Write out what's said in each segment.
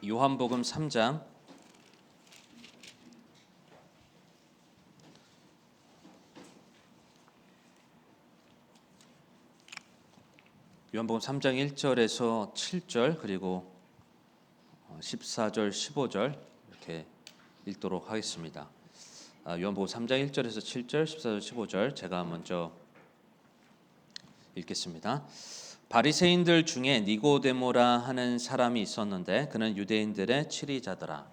요한복음 3장 요한복음 3장 1절에서 7절 그리고 14절 15절 이렇게 읽도록 하겠습니다. 요한복음 3장 1절에서 7절 14절 15절 제가 먼저 읽겠습니다. 바리새인들 중에 니고데모라 하는 사람이 있었는데 그는 유대인들의 치리자더라.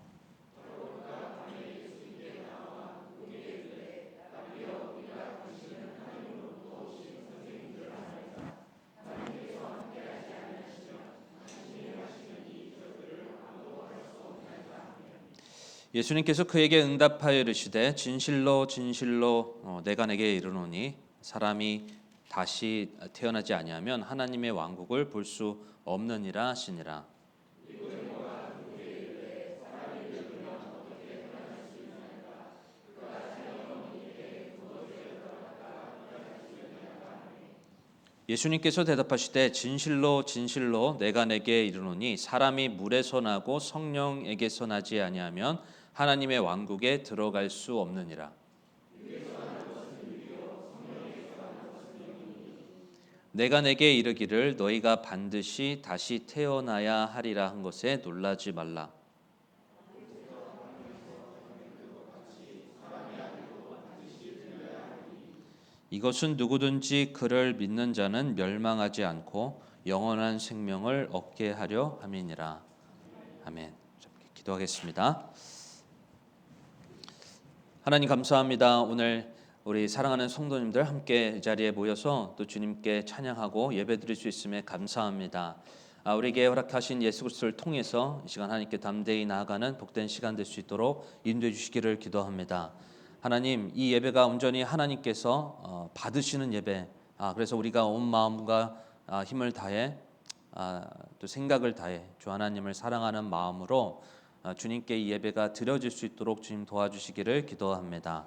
예수님께서 그에게 응답하여 이르시되 진실로 진실로 내가 내게 이르노니 사람이 다시 태어나지 아니하면 하나님의 왕국을 볼 수 없느니라 하시니라. 예수님께서 대답하시되 진실로 진실로 내가 내게 이르노니 사람이 물에서 나고 성령에게서 나지 아니하면 하나님의 왕국에 들어갈 수 없느니라. 내가 내게 이르기를 너희가 반드시 다시 태어나야 하리라 한 것에 놀라지 말라. 이것은 누구든지 그를 믿는 자는 멸망하지 않고 영원한 생명을 얻게 하려 함이니라. 아멘. 기도하겠습니다. 하나님 감사합니다. 오늘 우리 사랑하는 성도님들 함께 이 자리에 모여서 또 주님께 찬양하고 예배드릴 수 있음에 감사합니다. 우리에게 허락하신 예수 그리스도를 통해서 이 시간 하나님께 담대히 나아가는 복된 시간 될 수 있도록 인도해 주시기를 기도합니다. 하나님, 이 예배가 온전히 하나님께서 받으시는 예배, 그래서 우리가 온 마음과 힘을 다해 또 생각을 다해 주 하나님을 사랑하는 마음으로 주님께 이 예배가 드려질 수 있도록 주님 도와주시기를 기도합니다.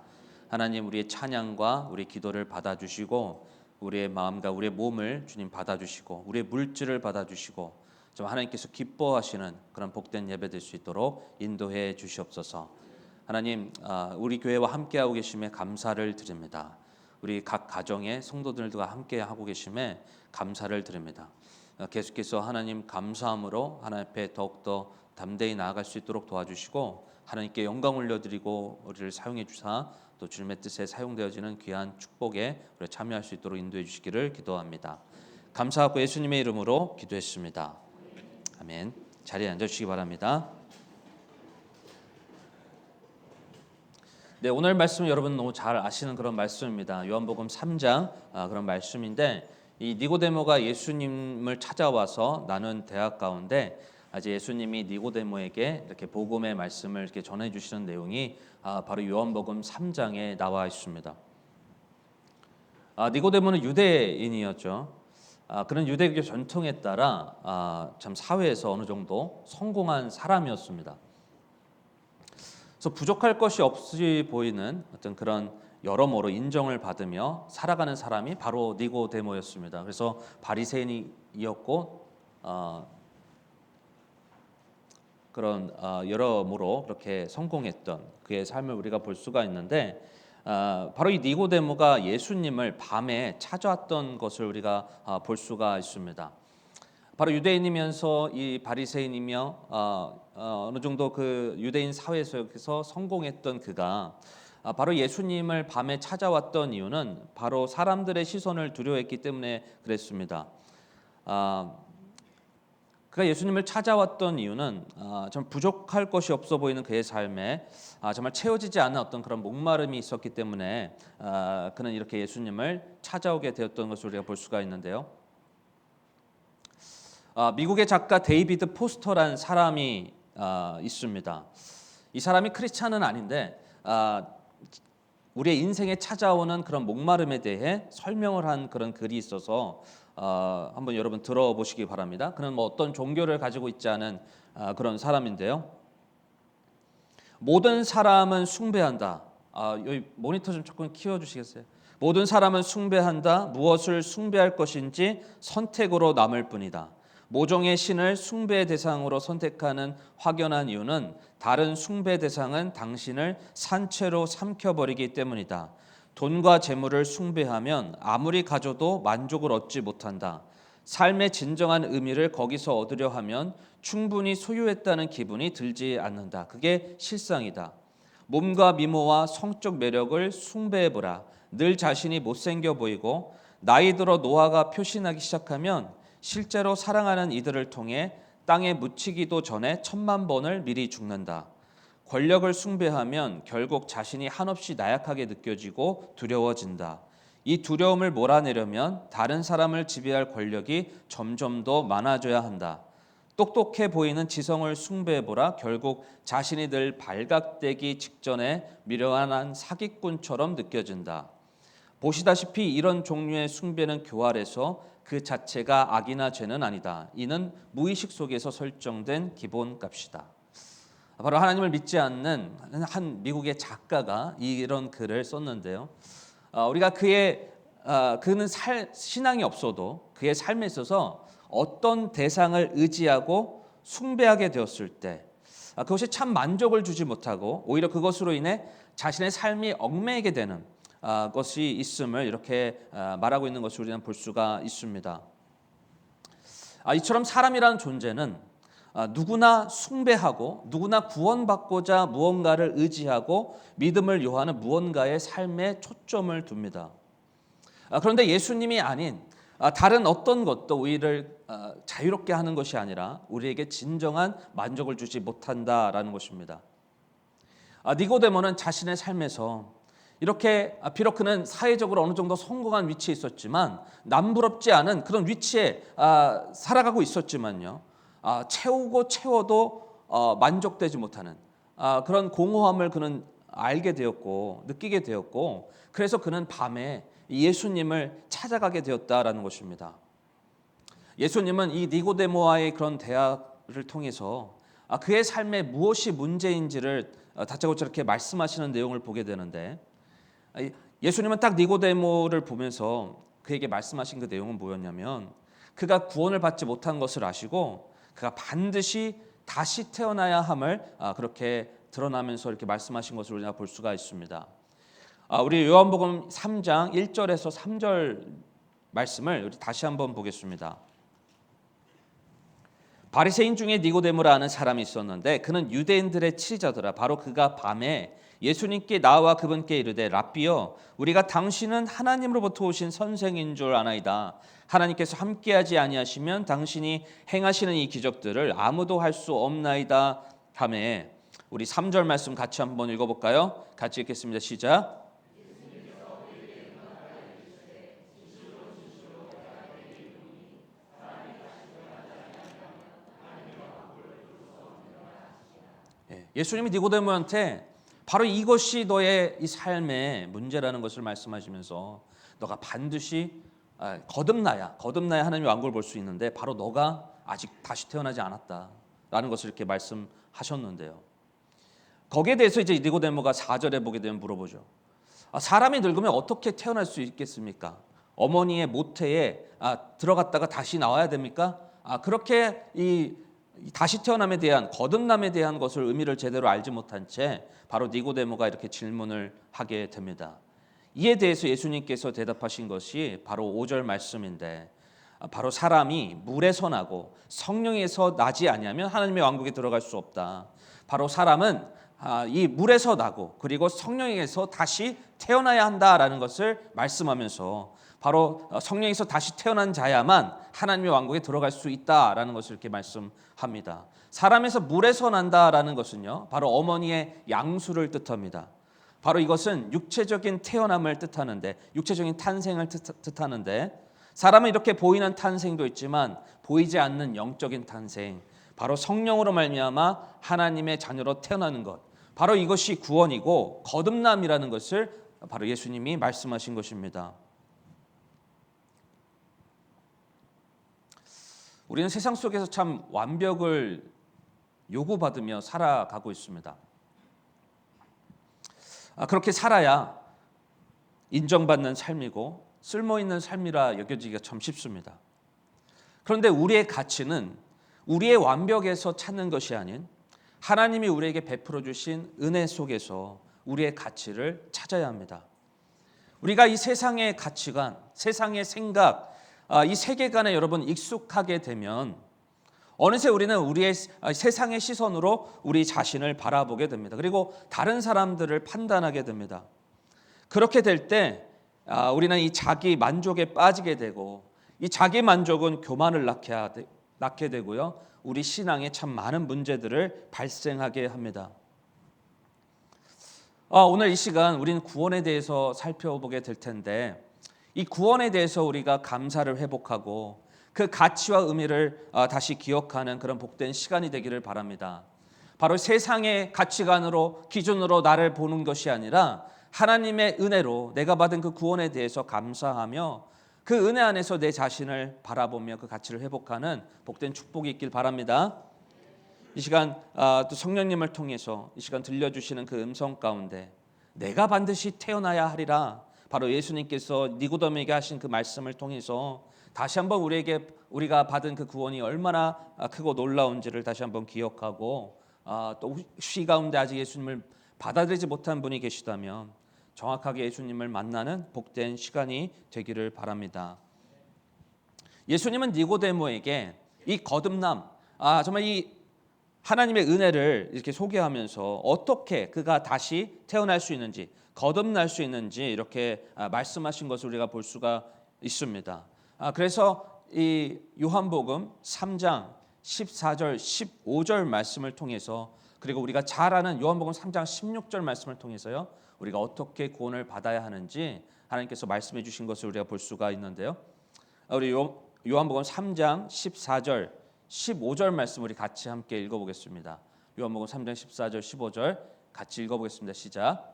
하나님, 우리의 찬양과 우리 기도를 받아주시고 우리의 마음과 우리의 몸을 주님 받아주시고 우리의 물질을 받아주시고 좀 하나님께서 기뻐하시는 그런 복된 예배 될 수 있도록 인도해 주시옵소서. 하나님, 우리 교회와 함께하고 계심에 감사를 드립니다. 우리 각 가정의 성도들과 함께하고 계심에 감사를 드립니다. 계속해서 하나님 감사함으로 하나님 앞에 더욱더 담대히 나아갈 수 있도록 도와주시고 하나님께 영광 올려드리고 우리를 사용해 주사 또 주님의 뜻에 사용되어지는 귀한 축복에 우리 참여할 수 있도록 인도해 주시기를 기도합니다. 감사하고 예수님의 이름으로 기도했습니다. 아멘. 자리에 앉아주시기 바랍니다. 네, 오늘 말씀은 여러분 너무 잘 아시는 그런 말씀입니다. 요한복음 3장 그런 말씀인데 이 니고데모가 예수님을 찾아와서 나눈 대화 가운데 이제 예수님이 니고데모에게 이렇게 복음의 말씀을 이렇게 전해 주시는 내용이 바로 요한복음 3장에 나와 있습니다. 니고데모는 유대인이었죠. 그런 유대교 전통에 따라 참 사회에서 어느 정도 성공한 사람이었습니다. 그래서 부족할 것이 없이 보이는 어떤 그런 여러모로 인정을 받으며 살아가는 사람이 바로 니고데모였습니다. 그래서 바리새인이었고 그런 여러모로 그렇게 성공했던 그의 삶을 우리가 볼 수가 있는데 바로 이 니고데모가 예수님을 밤에 찾아왔던 것을 우리가 볼 수가 있습니다. 바로 유대인이면서 이 바리새인이며 어느 정도 그 유대인 사회에서 성공했던 그가 바로 예수님을 밤에 찾아왔던 이유는 바로 사람들의 시선을 두려워했기 때문에 그랬습니다. 그가 예수님을 찾아왔던 이유는 좀 부족할 것이 없어 보이는 그의 삶에 정말 채워지지 않은 어떤 그런 목마름이 있었기 때문에 그는 이렇게 예수님을 찾아오게 되었던 것을 우리가 볼 수가 있는데요. 미국의 작가 데이비드 포스터라는 사람이 있습니다. 이 사람이 크리스찬은 아닌데 우리의 인생에 찾아오는 그런 목마름에 대해 설명을 한 그런 글이 있어서 한번 여러분 들어보시기 바랍니다. 그는 뭐 어떤 종교를 가지고 있지 않은 그런 사람인데요. 모든 사람은 숭배한다. 여기 모니터 좀 조금 키워주시겠어요? 모든 사람은 숭배한다. 무엇을 숭배할 것인지 선택으로 남을 뿐이다. 모종의 신을 숭배 대상으로 선택하는 확연한 이유는 다른 숭배 대상은 당신을 산채로 삼켜버리기 때문이다. 돈과 재물을 숭배하면 아무리 가져도 만족을 얻지 못한다. 삶의 진정한 의미를 거기서 얻으려 하면 충분히 소유했다는 기분이 들지 않는다. 그게 실상이다. 몸과 미모와 성적 매력을 숭배해보라. 늘 자신이 못생겨 보이고 나이 들어 노화가 표시나기 시작하면 실제로 사랑하는 이들을 통해 땅에 묻히기도 전에 1000만 번을 미리 죽는다. 권력을 숭배하면 결국 자신이 한없이 나약하게 느껴지고 두려워진다. 이 두려움을 몰아내려면 다른 사람을 지배할 권력이 점점 더 많아져야 한다. 똑똑해 보이는 지성을 숭배해보라. 결국 자신이 늘 발각되기 직전에 미련한 사기꾼처럼 느껴진다. 보시다시피 이런 종류의 숭배는 교활해서 그 자체가 악이나 죄는 아니다. 이는 무의식 속에서 설정된 기본값이다. 바로 하나님을 믿지 않는 한 미국의 작가가 이런 글을 썼는데요. 우리가 그는 신앙이 없어도 그의 삶에 있어서 어떤 대상을 의지하고 숭배하게 되었을 때 그것이 참 만족을 주지 못하고 오히려 그것으로 인해 자신의 삶이 얽매이게 되는 것이 있음을 이렇게 말하고 있는 것을 우리는 볼 수가 있습니다. 이처럼 사람이라는 존재는 누구나 숭배하고 누구나 구원받고자 무언가를 의지하고 믿음을 요하는 무언가의 삶에 초점을 둡니다. 그런데 예수님이 아닌 다른 어떤 것도 우리를 자유롭게 하는 것이 아니라 우리에게 진정한 만족을 주지 못한다라는 것입니다. 니고데모는 자신의 삶에서 이렇게 비록 그는 사회적으로 어느 정도 성공한 위치에 있었지만 남부럽지 않은 그런 위치에 살아가고 있었지만요. 채우고 채워도 만족되지 못하는 그런 공허함을 그는 알게 되었고 느끼게 되었고 그래서 그는 밤에 예수님을 찾아가게 되었다라는 것입니다. 예수님은 이 니고데모와의 그런 대화를 통해서 그의 삶에 무엇이 문제인지를 다짜고짜 이렇게 말씀하시는 내용을 보게 되는데 예수님은 딱 니고데모를 보면서 그에게 말씀하신 그 내용은 뭐였냐면 그가 구원을 받지 못한 것을 아시고 그가 반드시 다시 태어나야 함을 그렇게 드러나면서 이렇게 말씀하신 것을 우리가 볼 수가 있습니다. 우리 요한복음 3장 1절에서 3절 말씀을 우리 다시 한번 보겠습니다. 바리새인 중에 니고데모라 하는 사람이 있었는데 그는 유대인들의 치리자더라. 바로 그가 밤에 예수님께 나와 그분께 이르되 랍비여 우리가 당신은 하나님으로부터 오신 선생인 줄 아나이다. 하나님께서 함께하지 아니하시면 당신이 행하시는 이 기적들을 아무도 할 수 없나이다 하매 우리 3절 말씀 같이 한번 읽어볼까요? 같이 읽겠습니다. 시작. 예수님이 니고데모한테 바로 이것이 너의 이 삶의 문제라는 것을 말씀하시면서 너가 반드시 거듭나야 하나님의 왕국을 볼 수 있는데 바로 너가 아직 다시 태어나지 않았다라는 것을 이렇게 말씀하셨는데요. 거기에 대해서 이제 니고데모가 4절에 보게 되면 물어보죠. 사람이 늙으면 어떻게 태어날 수 있겠습니까? 어머니의 모태에 들어갔다가 다시 나와야 됩니까? 그렇게 이 다시 태어남에 대한 거듭남에 대한 것을 의미를 제대로 알지 못한 채 바로 니고데모가 이렇게 질문을 하게 됩니다. 이에 대해서 예수님께서 대답하신 것이 바로 5절 말씀인데 바로 사람이 물에서 나고 성령에서 나지 아니하면 하나님의 왕국에 들어갈 수 없다. 바로 사람은 이 물에서 나고 그리고 성령에서 다시 태어나야 한다라는 것을 말씀하면서 바로 성령에서 다시 태어난 자야만 하나님의 왕국에 들어갈 수 있다라는 것을 이렇게 말씀합니다. 사람에서 물에서 난다라는 것은요, 바로 어머니의 양수를 뜻합니다. 바로 이것은 육체적인 태어남을 뜻하는데, 육체적인 탄생을 뜻하는데, 사람은 이렇게 보이는 탄생도 있지만 보이지 않는 영적인 탄생, 바로 성령으로 말미암아 하나님의 자녀로 태어나는 것, 바로 이것이 구원이고 거듭남이라는 것을 바로 예수님이 말씀하신 것입니다. 우리는 세상 속에서 참 완벽을 요구받으며 살아가고 있습니다. 그렇게 살아야 인정받는 삶이고 쓸모있는 삶이라 여겨지기가 참 쉽습니다. 그런데 우리의 가치는 우리의 완벽에서 찾는 것이 아닌 하나님이 우리에게 베풀어 주신 은혜 속에서 우리의 가치를 찾아야 합니다. 우리가 이 세상의 가치관, 세상의 생각, 이 세계관에 여러분 익숙하게 되면 어느새 우리는 우리의 세상의 시선으로 우리 자신을 바라보게 됩니다. 그리고 다른 사람들을 판단하게 됩니다. 그렇게 될 때 우리는 이 자기 만족에 빠지게 되고 이 자기 만족은 교만을 낳게 되고요. 우리 신앙에 참 많은 문제들을 발생하게 합니다. 오늘 이 시간 우리는 구원에 대해서 살펴보게 될 텐데 이 구원에 대해서 우리가 감사를 회복하고 그 가치와 의미를 다시 기억하는 그런 복된 시간이 되기를 바랍니다. 바로 세상의 가치관으로 기준으로 나를 보는 것이 아니라 하나님의 은혜로 내가 받은 그 구원에 대해서 감사하며 그 은혜 안에서 내 자신을 바라보며 그 가치를 회복하는 복된 축복이 있길 바랍니다. 이 시간 또 성령님을 통해서 이 시간 들려주시는 그 음성 가운데 내가 반드시 태어나야 하리라, 바로 예수님께서 니고데모에게 하신 그 말씀을 통해서 다시 한번 우리가 받은 그 구원이 얼마나 크고 놀라운지를 다시 한번 기억하고 또 시 가운데 아직 예수님을 받아들이지 못한 분이 계시다면 정확하게 예수님을 만나는 복된 시간이 되기를 바랍니다. 예수님은 니고데모에게 이 거듭남, 정말 이 하나님의 은혜를 이렇게 소개하면서 어떻게 그가 다시 태어날 수 있는지, 거듭날 수 있는지 이렇게 말씀하신 것을 우리가 볼 수가 있습니다. 그래서 이 요한복음 3장 14절 15절 말씀을 통해서, 그리고 우리가 잘 아는 요한복음 3장 16절 말씀을 통해서요, 우리가 어떻게 구원을 받아야 하는지 하나님께서 말씀해 주신 것을 우리가 볼 수가 있는데요. 우리 요한복음 3장 14절 15절 말씀 우리 같이 함께 읽어보겠습니다. 요한복음 3장 14절 15절 같이 읽어보겠습니다. 시작.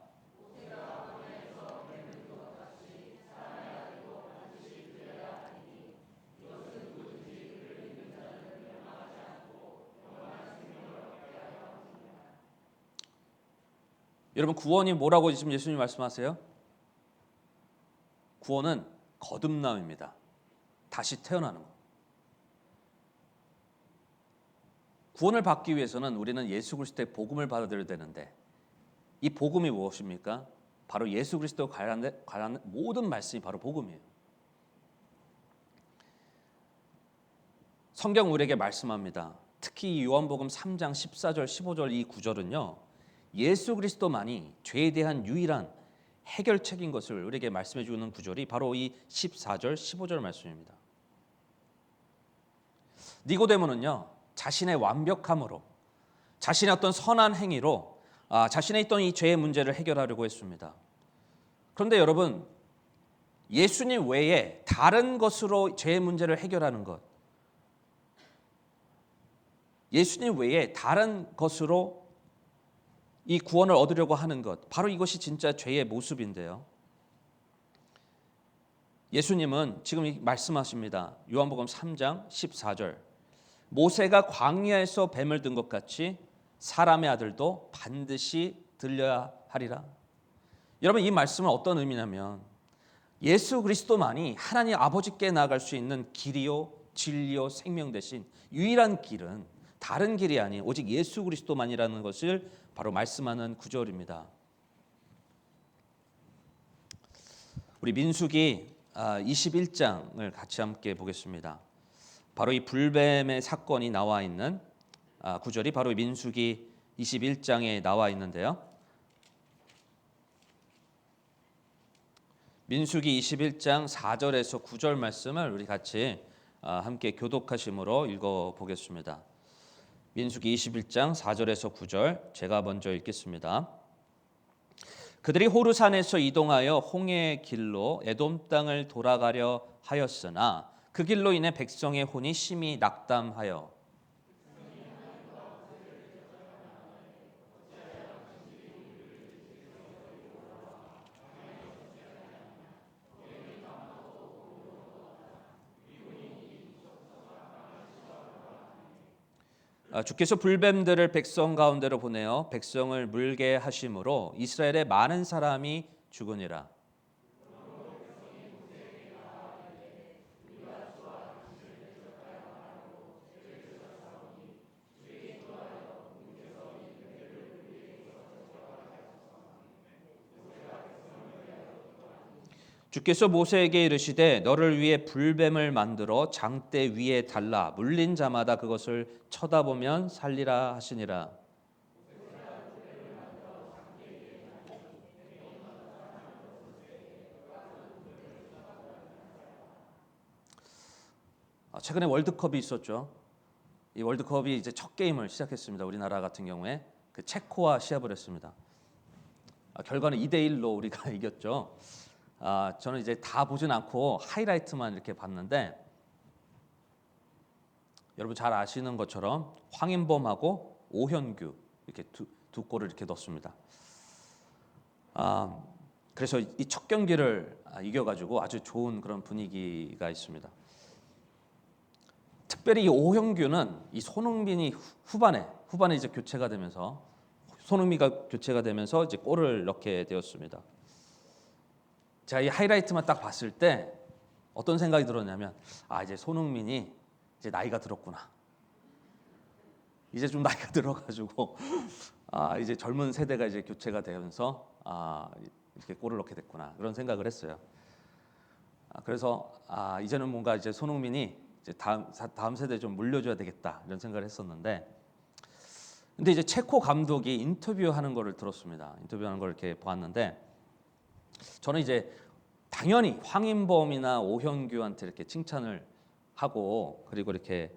여러분, 구원이 뭐라고 지금 예수님 말씀하세요? 구원은 거듭남입니다. 다시 태어나는 것. 구원을 받기 위해서는 우리는 예수 그리스도의 복음을 받아들여야 되는데 이 복음이 무엇입니까? 바로 예수 그리스도와 관한 모든 말씀이 바로 복음이에요. 성경 우리에게 말씀합니다. 특히 요한복음 3장 14절 15절 이 구절은요, 예수 그리스도만이 죄에 대한 유일한 해결책인 것을 우리에게 말씀해 주는 구절이 바로 이 14절 15절 말씀입니다. 니고데모는요, 자신의 완벽함으로, 자신의 어떤 선한 행위로 자신의 있던 이 죄의 문제를 해결하려고 했습니다. 그런데 여러분, 예수님 외에 다른 것으로 죄의 문제를 해결하는 것, 예수님 외에 다른 것으로 이 구원을 얻으려고 하는 것, 바로 이것이 진짜 죄의 모습인데요. 예수님은 지금 말씀하십니다. 요한복음 3장 14절 모세가 광야에서 뱀을 든 것 같이 사람의 아들도 반드시 들려야 하리라. 여러분, 이 말씀은 어떤 의미냐면 예수 그리스도만이 하나님 아버지께 나아갈 수 있는 길이요 진리요 생명 대신 유일한 길은 다른 길이 아닌 오직 예수 그리스도만이라는 것을 바로 말씀하는 구절입니다. 우리 민수기 21장을 같이 함께 보겠습니다. 바로 이 불뱀의 사건이 나와 있는 구절이 바로 민수기 21장에 나와 있는데요. 민수기 21장 4절에서 9절 말씀을 우리 같이 함께 교독하심으로 읽어보겠습니다. 민수기 21장 4절에서 9절 제가 먼저 읽겠습니다. 그들이 호르산에서 이동하여 홍해의 길로 에돔 땅을 돌아가려 하였으나 그 길로 인해 백성의 혼이 심히 낙담하여 주께서 불뱀들을 백성 가운데로 보내어 백성을 물게 하심으로 이스라엘의 많은 사람이 죽으니라. 주께서 모세에게 이르시되 너를 위해 불뱀을 만들어 장대 위에 달라 물린 자마다 그것을 쳐다보면 살리라 하시니라. 최근에 월드컵이 있었죠. 이 월드컵이 이제 첫 게임을 시작했습니다. 우리나라 같은 경우에 그 체코와 시합을 했습니다. 결과는 2대1로 우리가 이겼죠. 저는 이제 다 보진 않고 하이라이트만 이렇게 봤는데, 여러분 잘 아시는 것처럼 황인범하고 오현규 이렇게 두 골을 이렇게 넣었습니다. 그래서 이 첫 경기를 이겨가지고 아주 좋은 그런 분위기가 있습니다. 특별히 이 오현규는 이 손흥민이 후반에 이제 교체가 되면서 손흥민가 교체가 되면서 이제 골을 넣게 되었습니다. 제가 이 하이라이트만 딱 봤을 때 어떤 생각이 들었냐면, 이제 손흥민이 이제 나이가 들었구나. 이제 좀 나이가 들어가지고 이제 젊은 세대가 이제 교체가 되면서 이렇게 골을 넣게 됐구나, 그런 생각을 했어요. 그래서 이제는 뭔가 이제 손흥민이 이제 다음 세대에 좀 물려줘야 되겠다, 이런 생각을 했었는데, 근데 이제 체코 감독이 인터뷰하는 거를 들었습니다. 인터뷰하는 걸 이렇게 보았는데, 저는 이제 당연히 황인범이나 오현규한테 이렇게 칭찬을 하고 그리고 이렇게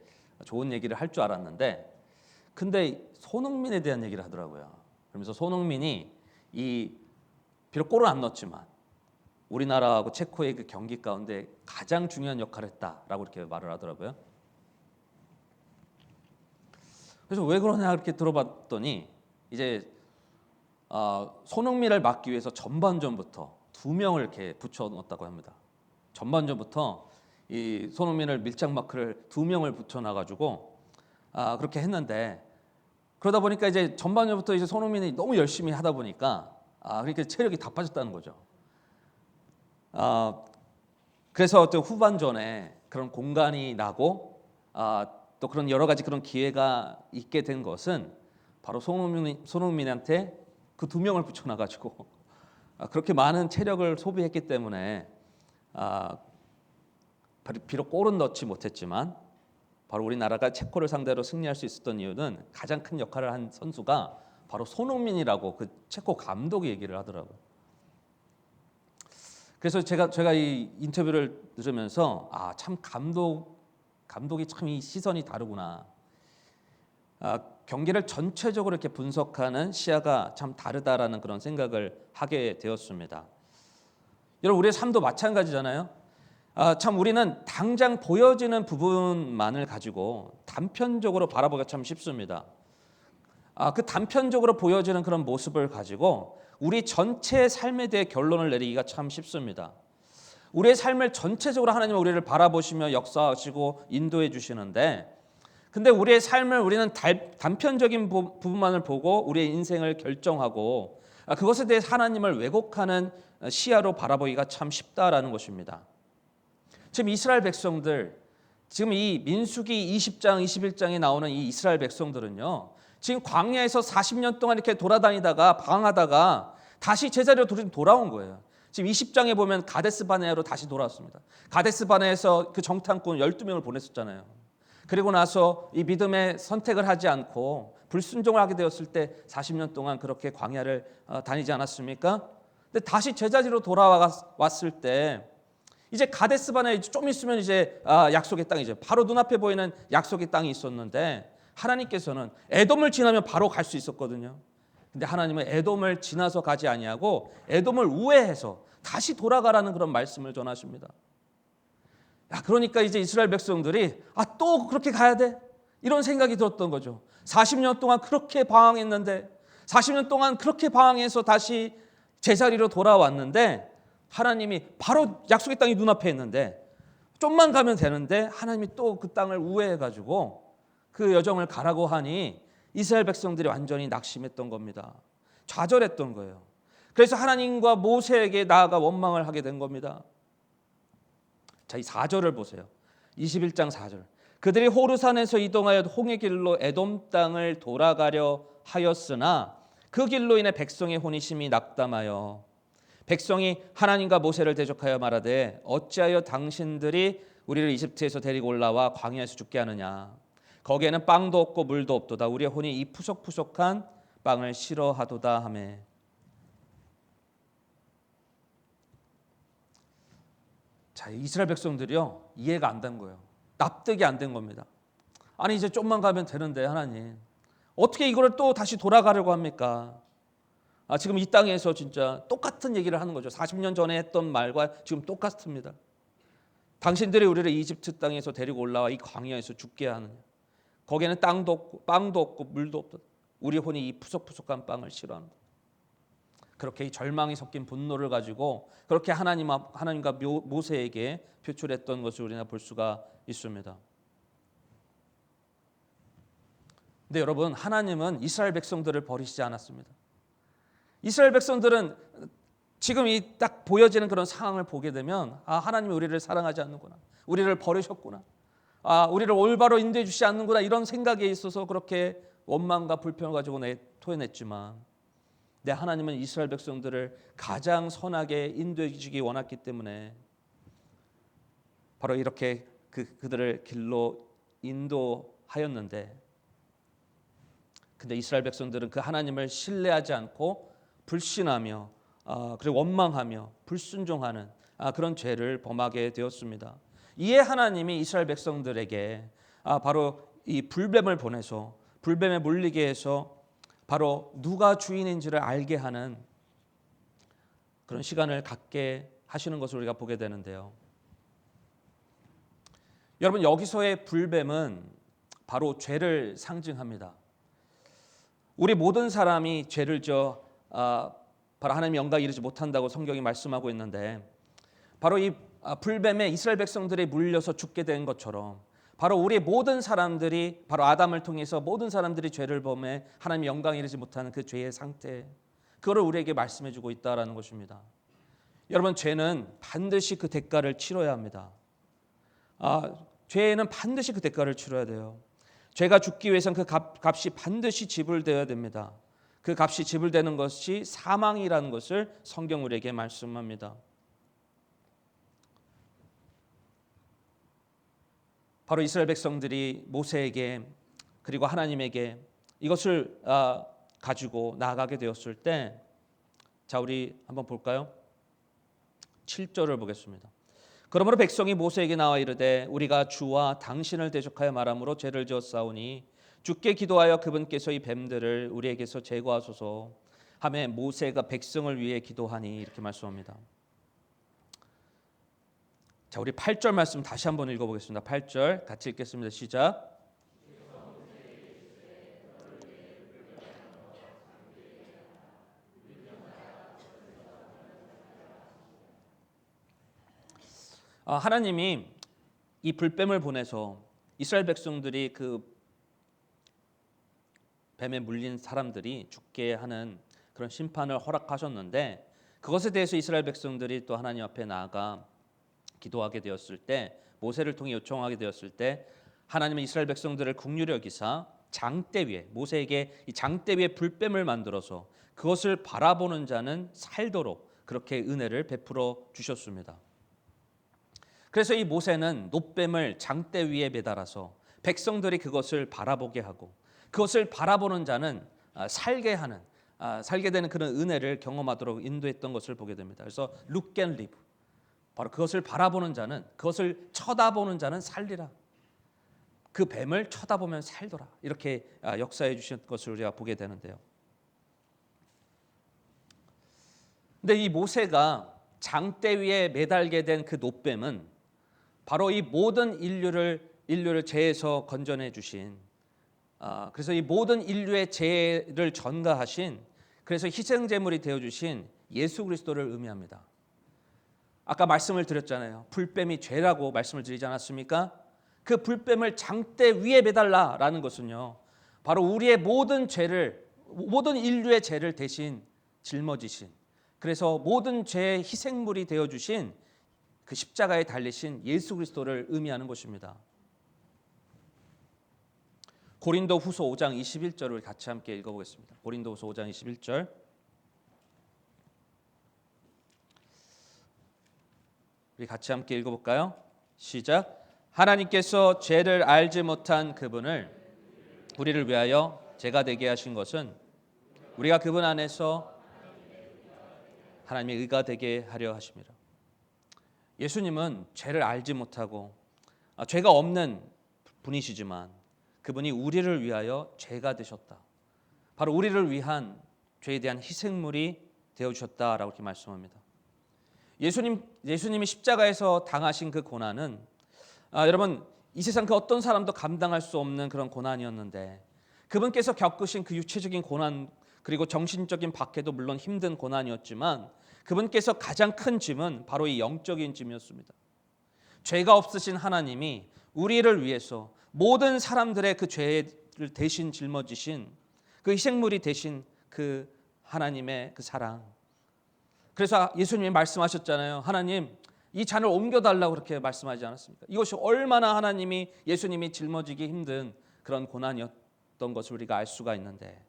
좋은 얘기를 할 줄 알았는데, 근데 손흥민에 대한 얘기를 하더라고요. 그러면서 손흥민이 비록 골은 안 넣었지만 우리나라하고 체코의 그 경기 가운데 가장 중요한 역할을 했다라고 이렇게 말을 하더라고요. 그래서 왜 그러냐 이렇게 들어봤더니, 이제 손흥민을 막기 위해서 전반전부터 2명을 이렇게 붙여 넣었다고 합니다. 전반전부터 이 손흥민을 밀착 마크를 2명을 붙여 놔가지고 그렇게 했는데, 그러다 보니까 이제 전반전부터 이제 손흥민이 너무 열심히 하다 보니까 그러니까 체력이 다 빠졌다는 거죠. 그래서 또 후반전에 그런 공간이 나고 또 그런 여러 가지 그런 기회가 있게 된 것은 바로 손흥민한테 그 2명을 붙여놔가지고 그렇게 많은 체력을 소비했기 때문에, 비록 골은 넣지 못했지만 바로 우리나라가 체코를 상대로 승리할 수 있었던 이유는 가장 큰 역할을 한 선수가 바로 손흥민이라고 그 체코 감독이 얘기를 하더라고요. 그래서 제가 이 인터뷰를 들으면서 참 감독이 참 이 시선이 다르구나. 경기를 전체적으로 이렇게 분석하는 시야가 참 다르다라는 그런 생각을 하게 되었습니다. 여러분, 우리의 삶도 마찬가지잖아요. 참 우리는 당장 보여지는 부분만을 가지고 단편적으로 바라보기가 참 쉽습니다. 그 단편적으로 보여지는 그런 모습을 가지고 우리 전체의 삶에 대해 결론을 내리기가 참 쉽습니다. 우리의 삶을 전체적으로 하나님은 우리를 바라보시며 역사하시고 인도해 주시는데, 근데 우리의 삶을 우리는 단편적인 부분만을 보고 우리의 인생을 결정하고 그것에 대해 하나님을 왜곡하는 시야로 바라보기가 참 쉽다라는 것입니다. 지금 이스라엘 백성들, 지금 이 민수기 20장, 21장에 나오는 이 이스라엘 백성들은요, 지금 광야에서 40년 동안 이렇게 돌아다니다가 방황하다가 다시 제자리로 돌아온 거예요. 지금 20장에 보면 가데스 바네아로 다시 돌아왔습니다. 가데스 바네아에서 그 정탐꾼 12명을 보냈었잖아요. 그리고 나서 이 믿음의 선택을 하지 않고 불순종을 하게 되었을 때 40년 동안 그렇게 광야를 다니지 않았습니까? 근데 다시 제자리로 돌아왔을 때 이제 가데스 바네아에 좀 있으면 이제 약속의 땅이 이제 바로 눈앞에 보이는 약속의 땅이 있었는데, 하나님께서는 에돔을 지나면 바로 갈 수 있었거든요. 근데 하나님은 에돔을 지나서 가지 아니하고 에돔을 우회해서 다시 돌아가라는 그런 말씀을 전하십니다. 그러니까 이제 이스라엘 백성들이 또 그렇게 가야 돼? 이런 생각이 들었던 거죠. 40년 동안 그렇게 방황했는데, 40년 동안 그렇게 방황해서 다시 제자리로 돌아왔는데, 하나님이 바로 약속의 땅이 눈앞에 있는데 좀만 가면 되는데 하나님이 또 그 땅을 우회해가지고 그 여정을 가라고 하니 이스라엘 백성들이 완전히 낙심했던 겁니다. 좌절했던 거예요. 그래서 하나님과 모세에게 나아가 원망을 하게 된 겁니다. 자, 이 4절을 보세요. 21장 4절. 그들이 호르산에서 이동하여 홍해 길로 에돔 땅을 돌아가려 하였으나 그 길로 인해 백성의 혼이 심히 낙담하여 백성이 하나님과 모세를 대적하여 말하되 어찌하여 당신들이 우리를 이집트에서 데리고 올라와 광야에서 죽게 하느냐. 거기에는 빵도 없고 물도 없도다. 우리의 혼이 이 푸석푸석한 빵을 싫어하도다 하매. 자, 이스라엘 백성들이요, 이해가 안 된 거예요. 납득이 안 된 겁니다. 아니 이제 좀만 가면 되는데 하나님 어떻게 이거를 또 다시 돌아가려고 합니까? 지금 이 땅에서 진짜 똑같은 얘기를 하는 거죠. 40년 전에 했던 말과 지금 똑같습니다. 당신들이 우리를 이집트 땅에서 데리고 올라와 이 광야에서 죽게 하느냐. 거기에는 땅도 없고 빵도 없고 물도 없다. 우리 혼이 이 푸석푸석한 빵을 싫어한다. 그렇게 이 절망이 섞인 분노를 가지고 그렇게 하나님과 모세에게 표출했던 것을 우리가 볼 수가 있습니다. 근데 여러분, 하나님은 이스라엘 백성들을 버리시지 않았습니다. 이스라엘 백성들은 지금 이 딱 보여지는 그런 상황을 보게 되면 하나님이 우리를 사랑하지 않는구나. 우리를 버리셨구나. 우리를 올바로 인도해 주시지 않는구나. 이런 생각에 있어서 그렇게 원망과 불평을 가지고 토해냈지만 하나님은 이스라엘 백성들을 가장 선하게 인도해 주시기 원했기 때문에 바로 이렇게 그들을 길로 인도하였는데 근데 이스라엘 백성들은 그 하나님을 신뢰하지 않고 불신하며 그리고 원망하며 불순종하는 그런 죄를 범하게 되었습니다. 이에 하나님이 이스라엘 백성들에게 바로 이 불뱀을 보내서 불뱀에 물리게 해서 바로 누가 주인인지를 알게 하는 그런 시간을 갖게 하시는 것을 우리가 보게 되는데요. 여러분, 여기서의 불뱀은 바로 죄를 상징합니다. 우리 모든 사람이 죄를 지어 바로 하나님 영광에 이르지 못한다고 성경이 말씀하고 있는데 바로 이 불뱀에 이스라엘 백성들이 물려서 죽게 된 것처럼 바로 우리 모든 사람들이 바로 아담을 통해서 모든 사람들이 죄를 범해 하나님 영광에 이르지 못하는 그 죄의 상태, 그거를 우리에게 말씀해 주고 있다라는 것입니다. 여러분, 죄는 반드시 그 대가를 치러야 합니다. 죄는 반드시 그 대가를 치러야 돼요. 죄가 죽기 위해서는 그 값이 반드시 지불되어야 됩니다. 그 값이 지불되는 것이 사망이라는 것을 성경 우리에게 말씀합니다. 바로 이스라엘 백성들이 모세에게 그리고 하나님에게 이것을 가지고 나아가게 되었을 때, 자, 우리 한번 볼까요? 7절을 보겠습니다. 그러므로 백성이 모세에게 나와 이르되 우리가 주와 당신을 대적하여 말함으로 죄를 지었사오니 주께 기도하여 그분께서 이 뱀들을 우리에게서 제거하소서 하매 모세가 백성을 위해 기도하니 이렇게 말씀합니다. 자, 우리 8절 말씀 다시 한번 읽어보겠습니다. 8절 같이 읽겠습니다. 시작. 하나님이 이 불뱀을 보내서 이스라엘 백성들이 그 뱀에 물린 사람들이 죽게 하는 그런 심판을 허락하셨는데 그것에 대해서 이스라엘 백성들이 또 하나님 앞에 나아가 기도하게 되었을 때, 모세를 통해 요청하게 되었을 때 하나님은 이스라엘 백성들을 긍휼히 여기사 장대 위에, 모세에게 이 장대 위에 불뱀을 만들어서 그것을 바라보는 자는 살도록 그렇게 은혜를 베풀어 주셨습니다. 그래서 이 모세는 놋뱀을 장대 위에 매달아서 백성들이 그것을 바라보게 하고 그것을 바라보는 자는 살게 되는 그런 은혜를 경험하도록 인도했던 것을 보게 됩니다. 그래서 look and live, 바로 그것을 바라보는 자는, 그것을 쳐다보는 자는 살리라. 그 뱀을 쳐다보면 살더라. 이렇게 역사해 주신 것을 우리가 보게 되는데요. 근데 이 모세가 장대 위에 매달게 된 그 놋뱀은 바로 이 모든 인류를 죄에서 건져내 주신, 그래서 이 모든 인류의 죄를 전가하신, 그래서 희생제물이 되어 주신 예수 그리스도를 의미합니다. 아까 말씀을 드렸잖아요. 불뱀이 죄라고 말씀을 드리지 않았습니까? 그 불뱀을 장대 위에 매달라라는 것은요, 바로 우리의 모든 인류의 죄를 대신 짊어지신, 그래서 모든 죄의 희생물이 되어 주신 그 십자가에 달리신 예수 그리스도를 의미하는 것입니다. 고린도후서 5장 21절을 같이 함께 읽어보겠습니다. 고린도후서 5장 21절. 우리 같이 함께 읽어볼까요? 시작. 하나님께서 죄를 알지 못한 그분을 우리를 위하여 죄가 되게 하신 것은 우리가 그분 안에서 하나님의 의가 되게 하려 하심이라. 예수님은 죄를 알지 못하고 죄가 없는 분이시지만 그분이 우리를 위하여 죄가 되셨다. 바로 우리를 위한 죄에 대한 희생물이 되어주셨다라고 이렇게 말씀합니다. 예수님이 십자가에서 당하신 그 고난은 여러분 이 세상 그 어떤 사람도 감당할 수 없는 그런 고난이었는데 그분께서 겪으신 그 육체적인 고난 그리고 정신적인 박해도 물론 힘든 고난이었지만 그분께서 가장 큰 짐은 바로 이 영적인 짐이었습니다. 죄가 없으신 하나님이 우리를 위해서 모든 사람들의 그 죄를 대신 짊어지신 그 희생물이 되신 그 하나님의 그 사랑. 그래서 예수님이 말씀하셨잖아요. 하나님 이 잔을 옮겨달라고 그렇게 말씀하지 않았습니까? 이것이 얼마나 예수님이 짊어지기 힘든 그런 고난이었던 것을 우리가 알 수가 있는데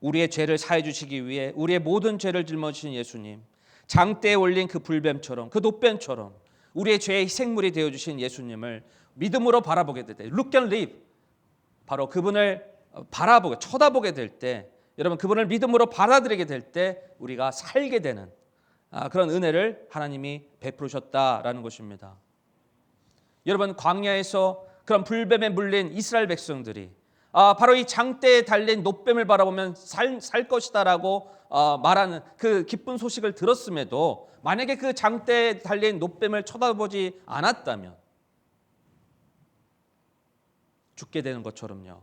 우리의 죄를 사해 주시기 위해 우리의 모든 죄를 짊어지신 예수님, 장대에 올린 그 불뱀처럼 그 놋뱀처럼 우리의 죄의 희생물이 되어주신 예수님을 믿음으로 바라보게 될 때 Look and live. 바로 그분을 바라보게 쳐다보게 될 때 여러분 그분을 믿음으로 받아들이게 될 때 우리가 살게 되는 그런 은혜를 하나님이 베푸셨다라는 것입니다. 여러분 광야에서 그런 불뱀에 물린 이스라엘 백성들이 바로 이 장대에 달린 놋뱀을 바라보면 살 것이다라고 말하는 그 기쁜 소식을 들었음에도 만약에 그 장대에 달린 놋뱀을 쳐다보지 않았다면 죽게 되는 것처럼요.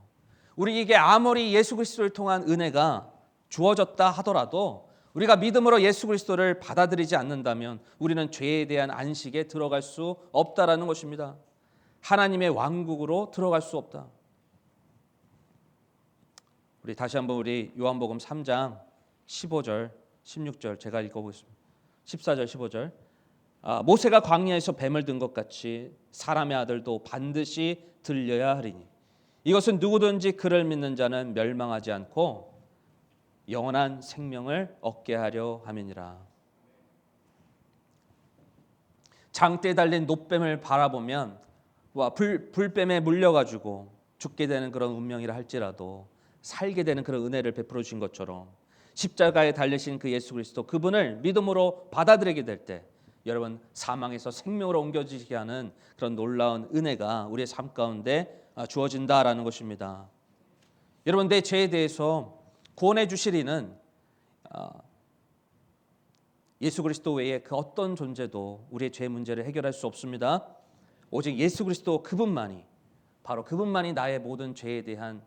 우리에게 아무리 예수 그리스도를 통한 은혜가 주어졌다 하더라도 우리가 믿음으로 예수 그리스도를 받아들이지 않는다면 우리는 죄에 대한 안식에 들어갈 수 없다라는 것입니다. 하나님의 왕국으로 들어갈 수 없다. 우리 다시 한번 우리 요한복음 3장 15절, 16절 제가 읽어보겠습니다. 14절, 15절. 모세가 광야에서 뱀을 든 것 같이 사람의 아들도 반드시 들려야 하리니 이것은 누구든지 그를 믿는 자는 멸망하지 않고 영원한 생명을 얻게 하려 함이니라. 장대에 달린 놋뱀을 바라보면 불뱀에 물려가지고 죽게 되는 그런 운명이라 할지라도 살게 되는 그런 은혜를 베풀어 주신 것처럼 십자가에 달리신 그 예수 그리스도 그분을 믿음으로 받아들이게 될 때 여러분 사망에서 생명으로 옮겨지게 하는 그런 놀라운 은혜가 우리의 삶 가운데 주어진다라는 것입니다. 여러분 내 죄에 대해서 구원해 주실 이는 예수 그리스도 외에 그 어떤 존재도 우리의 죄 문제를 해결할 수 없습니다. 오직 예수 그리스도 그분만이 바로 그분만이 나의 모든 죄에 대한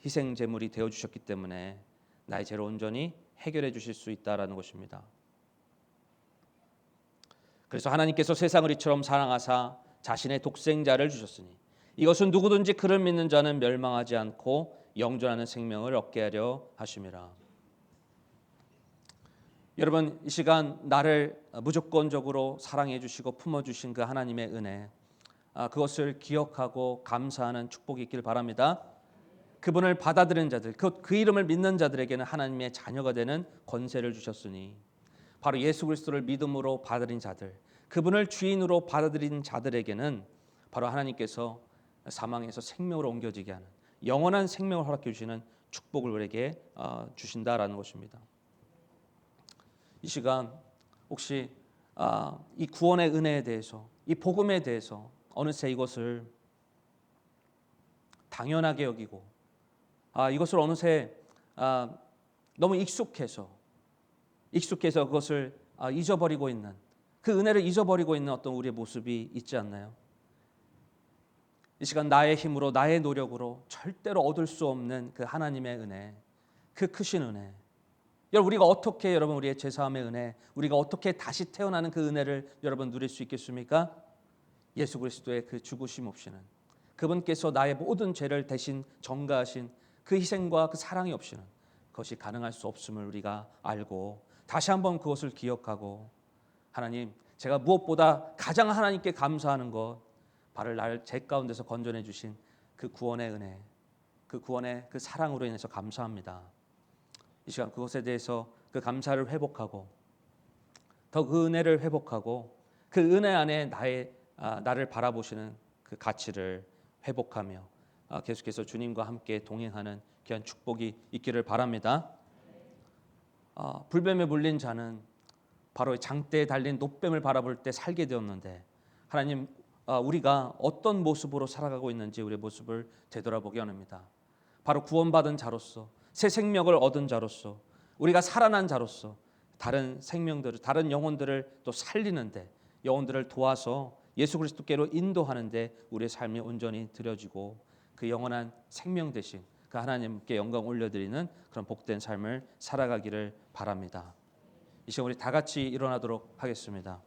희생 제물이 되어 주셨기 때문에 나의 죄를 온전히 해결해 주실 수 있다라는 것입니다. 그래서 하나님께서 세상을 이처럼 사랑하사 자신의 독생자를 주셨으니 이것은 누구든지 그를 믿는 자는 멸망하지 않고 영존하는 생명을 얻게 하려 하심이라. 여러분 이 시간 나를 무조건적으로 사랑해 주시고 품어 주신 그 하나님의 은혜 그것을 기억하고 감사하는 축복이 있길 바랍니다. 그분을 받아들인 자들, 그 이름을 믿는 자들에게는 하나님의 자녀가 되는 권세를 주셨으니 바로 예수 그리스도를 믿음으로 받아들인 자들, 그분을 주인으로 받아들인 자들에게는 바로 하나님께서 사망에서 생명으로 옮겨지게 하는 영원한 생명을 허락해 주시는 축복을 우리에게 주신다라는 것입니다. 이 시간 혹시 이 구원의 은혜에 대해서 이 복음에 대해서 어느새 이것을 당연하게 여기고 이것을 어느새 너무 익숙해서 그것을 잊어버리고 있는 그 은혜를 잊어버리고 있는 어떤 우리의 모습이 있지 않나요? 이 시간 나의 힘으로 나의 노력으로 절대로 얻을 수 없는 그 하나님의 은혜, 그 크신 은혜. 여러분 우리가 어떻게 여러분 우리의 죄사함의 은혜, 우리가 어떻게 다시 태어나는 그 은혜를 여러분 누릴 수 있겠습니까? 예수 그리스도의 그 죽으심 없이는 그분께서 나의 모든 죄를 대신 전가하신 그 희생과 그 사랑이 없이는 그것이 가능할 수 없음을 우리가 알고 다시 한번 그것을 기억하고 하나님 제가 무엇보다 가장 하나님께 감사하는 것 바로 나를 죄 가운데서 건져내 주신 그 구원의 은혜, 그 구원의 그 사랑으로 인해서 감사합니다. 이 시간 그것에 대해서 그 감사를 회복하고 더 그 은혜를 회복하고 그 은혜 안에 나를 바라보시는 그 가치를 회복하며 계속해서 주님과 함께 동행하는 귀한 축복이 있기를 바랍니다. 불뱀에 물린 자는 바로 장대에 달린 노뱀을 바라볼 때 살게 되었는데 하나님 우리가 어떤 모습으로 살아가고 있는지 우리의 모습을 되돌아보게 합니다. 바로 구원받은 자로서 새 생명을 얻은 자로서 우리가 살아난 자로서 다른 생명들을 다른 영혼들을 또 살리는데 영혼들을 도와서 예수 그리스도께로 인도하는데 우리의 삶이 온전히 드려지고 그 영원한 생명 되신 그 하나님께 영광 올려드리는 그런 복된 삶을 살아가기를 바랍니다. 이 시간 우리 다 같이 일어나도록 하겠습니다.